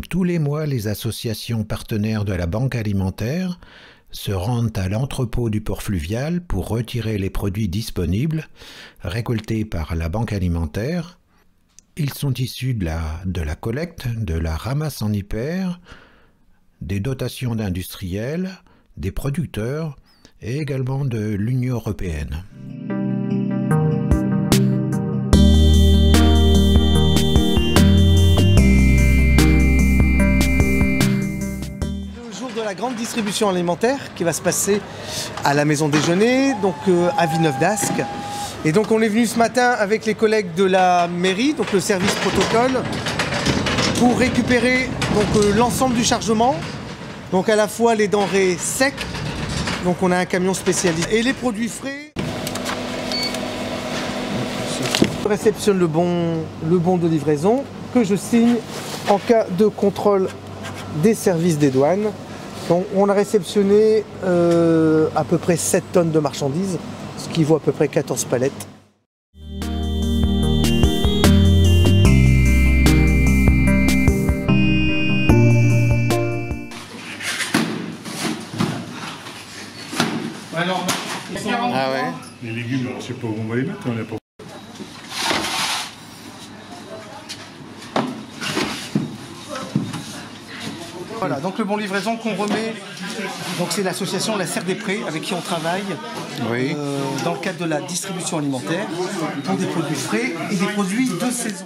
Tous les mois, les associations partenaires de la Banque alimentaire se rendent à l'entrepôt du port fluvial pour retirer les produits disponibles récoltés par la Banque alimentaire. Ils sont issus de la collecte, de la ramasse en hyper, des dotations d'industriels, des producteurs et également de l'Union européenne. La grande distribution alimentaire qui va se passer à la maison déjeuner, donc à Villeneuve d'Ascq. Et donc on est venu ce matin avec les collègues de la mairie, donc le service protocole, pour récupérer l'ensemble du chargement, donc à la fois les denrées secs, donc on a un camion spécialisé, et les produits frais. Je réceptionne le bon de livraison que je signe en cas de contrôle des services des douanes. Donc, on a réceptionné à peu près 7 tonnes de marchandises, ce qui vaut à peu près 14 palettes. Ah ouais. Les légumes, alors je sais pas où on va les mettre, on a pas. Voilà, donc le bon livraison qu'on remet, donc c'est l'association La Serre des Prés avec qui on travaille dans le cadre de la distribution alimentaire pour des produits frais et des produits de saison.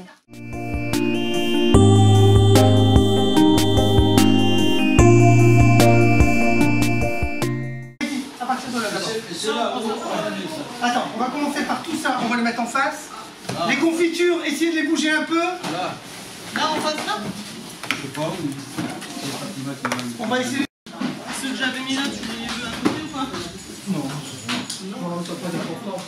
À partir de là, attends, on va commencer par tout ça, on va les mettre en face. Les confitures, essayez de les bouger un peu. Là en face là. Je sais pas où. On va essayer. Ceux que j'avais mis là, tu les veux à côté ou pas? Non. Non, ça n'a pas d'importance.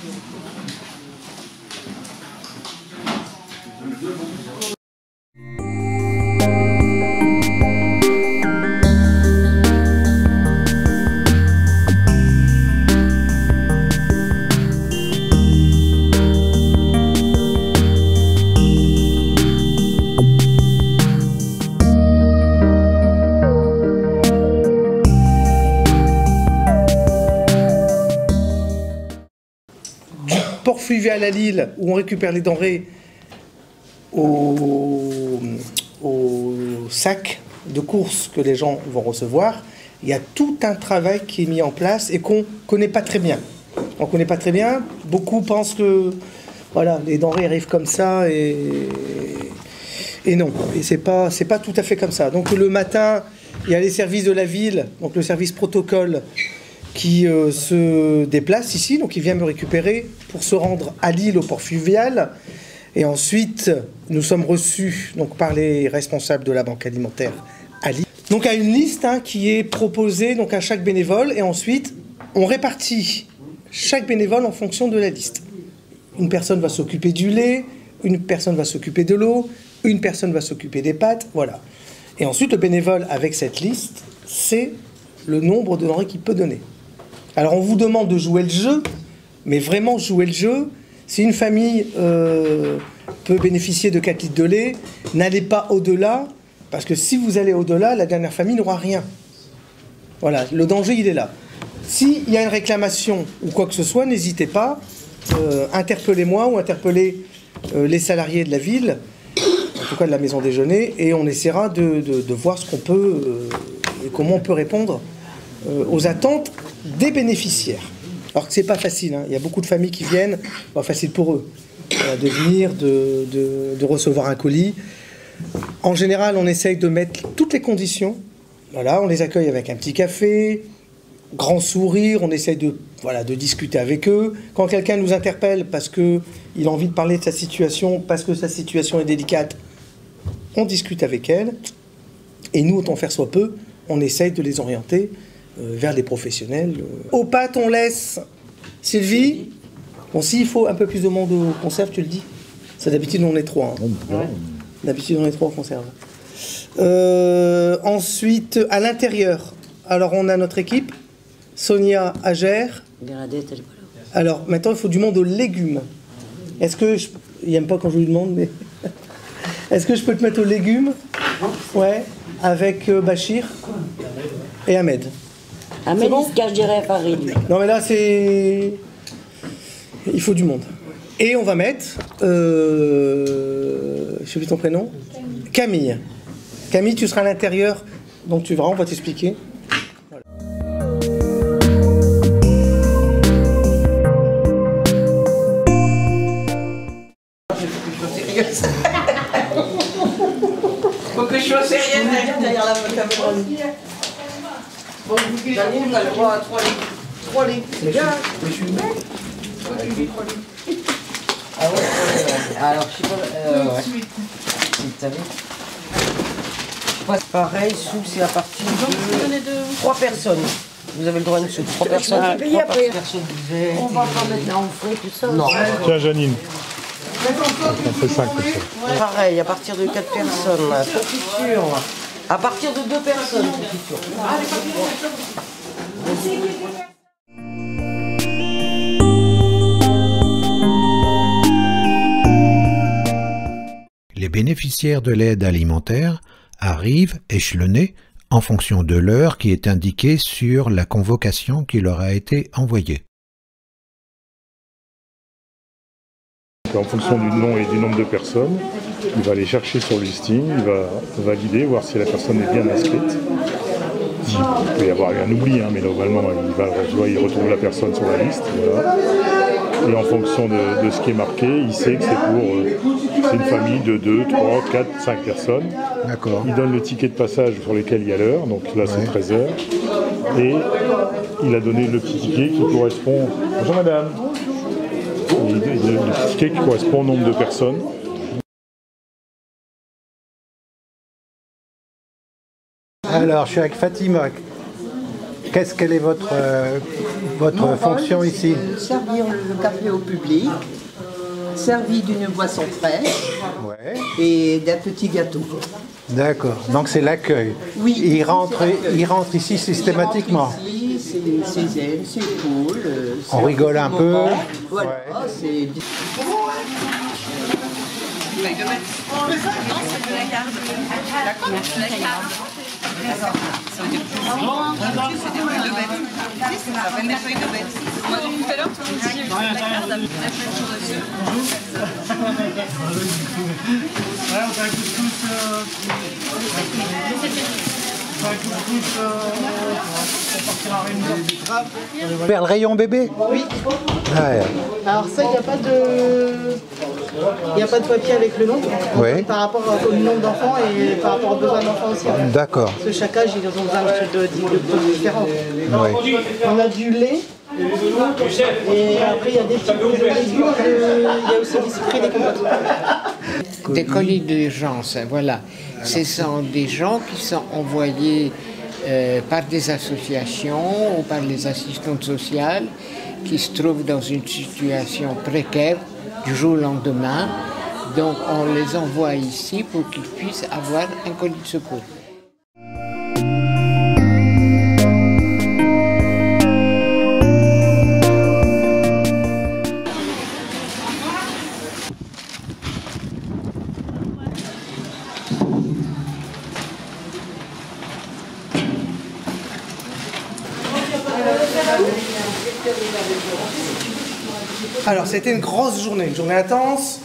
Port fluvial à Lille, où on récupère les denrées au sac de courses que les gens vont recevoir, il y a tout un travail qui est mis en place et qu'on ne connaît pas très bien. On ne connaît pas très bien. Beaucoup pensent que voilà, les denrées arrivent comme ça et non. Et c'est pas tout à fait comme ça. Donc le matin, il y a les services de la ville, donc le service protocole, qui se déplace ici, donc il vient me récupérer pour se rendre à Lille au port fluvial. Et ensuite, nous sommes reçus donc, par les responsables de la Banque alimentaire à Lille. Donc à une liste qui est proposée donc, à chaque bénévole. Et ensuite, on répartit chaque bénévole en fonction de la liste. Une personne va s'occuper du lait, une personne va s'occuper de l'eau, une personne va s'occuper des pâtes, voilà. Et ensuite, le bénévole avec cette liste, c'est le nombre de denrées qu'il peut donner. Alors on vous demande de jouer le jeu, mais vraiment jouer le jeu. Si une famille peut bénéficier de 4 litres de lait, n'allez pas au-delà, parce que si vous allez au-delà, la dernière famille n'aura rien. Voilà, le danger il est là. S'il y a une réclamation ou quoi que ce soit, n'hésitez pas, interpellez-moi ou interpellez les salariés de la ville, en tout cas de la maison déjeuner, et on essaiera de voir ce qu'on peut et comment on peut répondre aux attentes des bénéficiaires. Alors que c'est pas facile, il y a beaucoup de familles qui viennent, pas facile pour eux, de venir, de recevoir un colis. En général, on essaye de mettre toutes les conditions. Voilà, on les accueille avec un petit café, grand sourire, on essaye de discuter avec eux. Quand quelqu'un nous interpelle parce qu'il a envie de parler de sa situation, parce que sa situation est délicate, on discute avec elle. Et nous, autant faire soit peu, on essaye de les orienter vers les professionnels. Aux pâtes, on laisse Sylvie. Bon, s'il faut un peu plus de monde aux conserves, tu le dis. C'est d'habitude, on est 3. Ouais. D'habitude, on est 3 aux conserves. Ensuite, à l'intérieur, alors on a notre équipe. Sonia Agère. Alors, maintenant, il faut du monde aux légumes. Est-ce que... Il n'aime pas quand je lui demande, mais... Est-ce que je peux te mettre aux légumes? Ouais. avec Bachir et Ahmed. Ahmed, bon il se cache derrière Farid, lui. Non mais là c'est... Il faut du monde. Et on va mettre... Je sais plus ton prénom. Camille. Camille, tu seras à l'intérieur, donc tu verras, on va t'expliquer. Faut que je sois sérieuse derrière la caméra. Bon, Janine, on a le droit à 3 livres. 3 livres, c'est bien. Mais je suis une mec. Toi, tu dis 3 livres. Ah ouais, alors je sais pas. Ouais. T'as vu? Pareil, soupe, c'est à partir de 3 personnes. Vous avez le droit à une soupe. 3 personnes. 3 personnes. On va pas maintenant en frais, tout ça. Non. Tiens, Janine. On fait 5 comme ça. Pareil, à partir de 4 personnes, confiture. À partir de 2 personnes, confiture. Les bénéficiaires de l'aide alimentaire arrivent échelonnés en fonction de l'heure qui est indiquée sur la convocation qui leur a été envoyée. En fonction du nom et du nombre de personnes, il va aller chercher sur le listing, il va valider, voir si la personne est bien inscrite. Il peut y avoir un oubli, mais normalement il retrouve la personne sur la liste. Voilà. Et en fonction de ce qui est marqué, il sait que c'est une famille de 2, 3, 4, 5 personnes. D'accord. Il donne le ticket de passage sur lequel il y a l'heure, donc là c'est 13 heures. Et il a donné le petit ticket qui correspond... Bonjour madame. Le petit ticket qui correspond au nombre de personnes. Alors, je suis avec Fatima. Quelle est votre fonction ici? Servir le café au public, servi d'une boisson fraîche et d'un petit gâteau. D'accord, donc c'est l'accueil. Oui. Il rentre ici systématiquement. Ici, c'est zen, c'est cool. On rigole un peu. Voilà, c'est... Vers le rayon bébé? Oui. Ouais. Alors ça, il n'y a pas de papier avec le nom, Oui. par rapport au nombre d'enfants et par rapport aux besoins d'enfants aussi. D'accord. Parce que chaque âge, ils ont besoin de produits différents. Oui. On a du lait, et après il y a des petits légumes, il y a aussi des sucrés, des compotes. Des colis d'urgence, voilà. Ce sont des gens qui sont envoyés par des associations ou par les assistantes sociales qui se trouvent dans une situation précaire du jour au lendemain. Donc on les envoie ici pour qu'ils puissent avoir un colis de secours. Alors, c'était une grosse journée, une journée intense.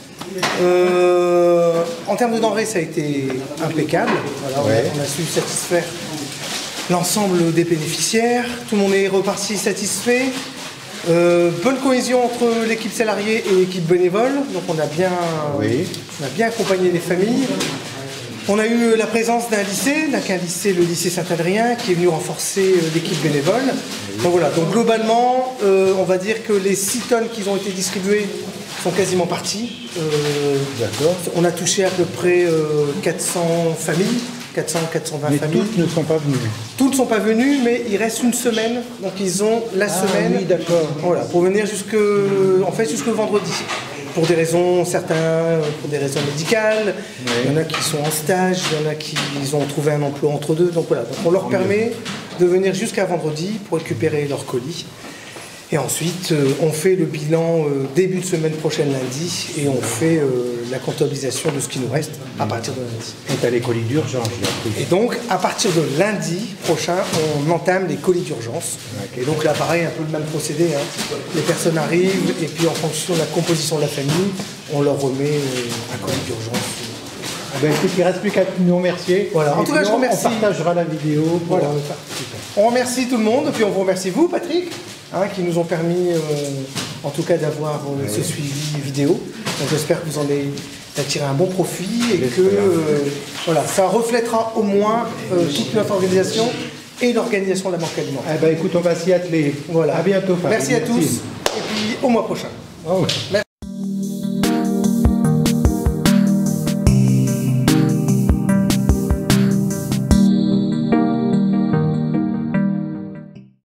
En termes de denrées, ça a été impeccable. Voilà, on a su satisfaire l'ensemble des bénéficiaires. Tout le monde est reparti satisfait. Bonne cohésion entre l'équipe salariée et l'équipe bénévole. Donc, on a bien accompagné les familles. On a eu la présence d'un lycée, le lycée Saint-Adrien, qui est venu renforcer l'équipe bénévole. Donc voilà, donc globalement, on va dire que les 6 tonnes qui ont été distribuées sont quasiment parties. On a touché à peu près 400 familles, 400-420 familles. Toutes ne sont pas venues. Toutes ne sont pas venues, mais il reste une semaine, donc ils ont la semaine. Oui, d'accord. Voilà, pour venir jusqu'au vendredi. Pour des raisons, certains pour des raisons médicales, il y en a qui sont en stage, il y en a qui ont trouvé un emploi entre deux. Donc voilà, donc on leur permet de venir jusqu'à vendredi pour récupérer leur colis. Et ensuite, on fait le bilan début de semaine prochaine lundi et on fait la comptabilisation de ce qui nous reste à partir de lundi. Et tu as les colis d'urgence, j'ai appris. Et donc, à partir de lundi prochain, on entame les colis d'urgence. Et donc là, pareil, un peu le même procédé. Hein. Les personnes arrivent et puis en fonction de la composition de la famille, on leur remet un colis d'urgence. Ah ben, écoute, il ne reste plus qu'à nous remercier. Voilà. En tout cas, je remercie. On partagera la vidéo pour voilà. participer. On remercie tout le monde, et puis on vous remercie vous, Patrick, hein, qui nous ont permis, en tout cas, d'avoir ce suivi vidéo. Donc j'espère que vous en avez tiré un bon profit et que voilà, ça reflètera au moins toute notre organisation et l'organisation de la banque alimentaire. Eh ben, écoute, on va s'y atteler. Voilà. À bientôt, Farid. Merci à tous, et puis au mois prochain. Oh. Merci.